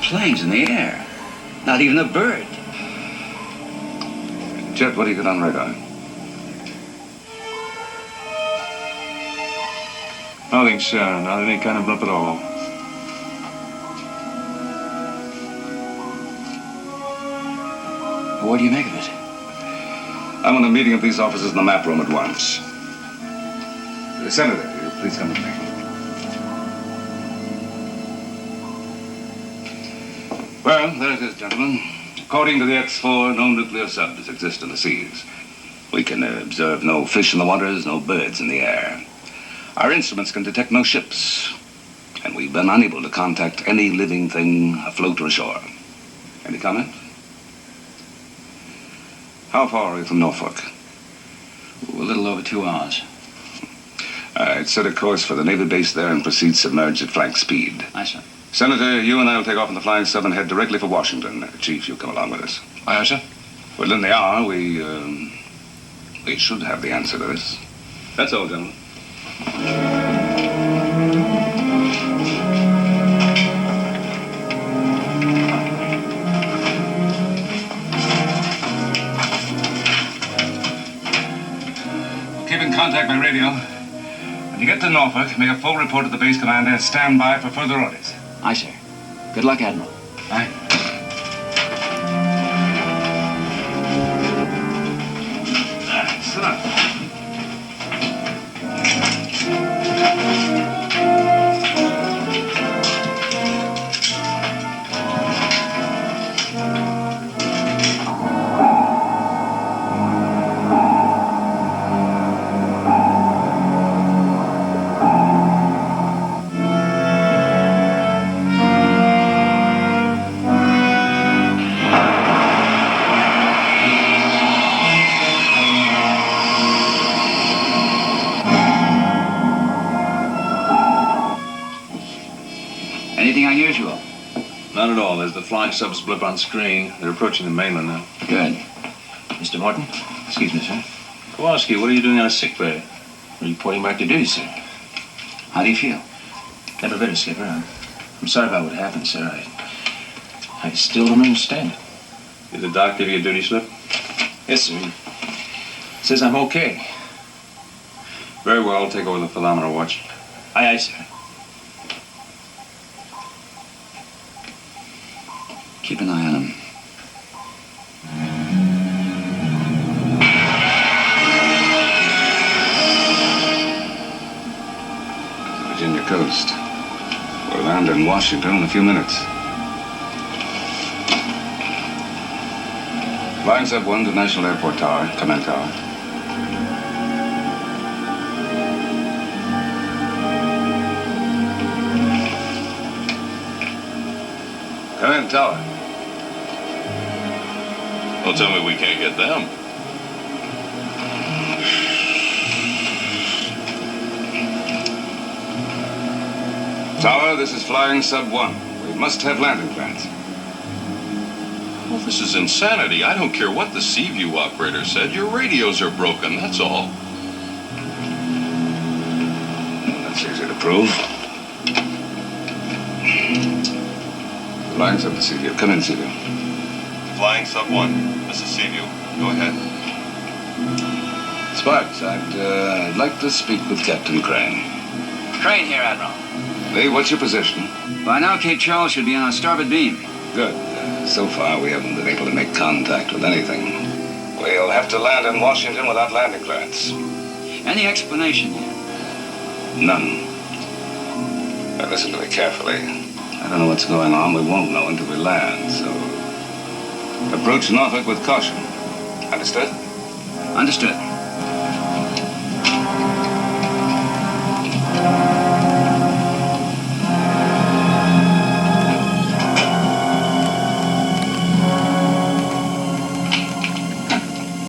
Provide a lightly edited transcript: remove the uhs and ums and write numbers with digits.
planes in the air. Not even a bird. Jet, what do you get on radar? Nothing, sir. Not any kind of blip at all. What do you make of it? I want a meeting of these officers in the map room at once. Senator, will you please come with me? Well, there it is, gentlemen. According to the X4, no nuclear subs exist in the seas. We can observe no fish in the waters, no birds in the air. Our instruments can detect no ships. And we've been unable to contact any living thing afloat or ashore. Any comment? How far are we from Norfolk? A little over 2 hours. All right, set a course for the Navy base there and proceed submerged at flank speed. Aye, sir. Senator, you and I will take off in the Flying Sub and head directly for Washington. Chief, you come along with us. Aye, sir. Within the hour, we should have the answer to this. That's all, gentlemen. Keep in contact by radio. When you get to Norfolk, make a full report to the base commander and stand by for further orders. Aye, sir. Good luck, Admiral. Aye. Sit up. Anything unusual? Not at all. There's the flying subs blip on screen. They're approaching the mainland now. Good. Mr. Morton? Excuse me, sir. Kowalski, what are you doing on a sick bay? Reporting back to duty, sir. How do you feel? Never better, Skipper. I'm sorry about what happened, sir. I still don't understand it. Did the doc give you a duty slip? Yes, sir. He says I'm okay. Very well. Take over the thermometer watch. Aye, aye, sir. Keep an eye on him. Virginia coast. We'll land in Washington in a few minutes. Flying Sub 1 to National Airport Tower, Command Tower. Command Tower. Don't tell me we can't get them. Tower, this is Flying Sub 1. We must have landing plans. Well, this is insanity. I don't care what the Seaview operator said. Your radios are broken, that's all. Well, that's easy to prove. Flying Sub to Seaview. Come in, Seaview. Flying Sub 1. This is Seaview. Go ahead. Sparks, I'd like to speak with Captain Crane. Crane here, Admiral. Lee, what's your position? By now, Cape Charles should be on our starboard beam. Good. So far, we haven't been able to make contact with anything. We'll have to land in Washington without landing clearance. Any explanation yet? None. Now, listen to me carefully. I don't know what's going on. We won't know until we land, so... approach Norfolk with caution. Understood? Understood.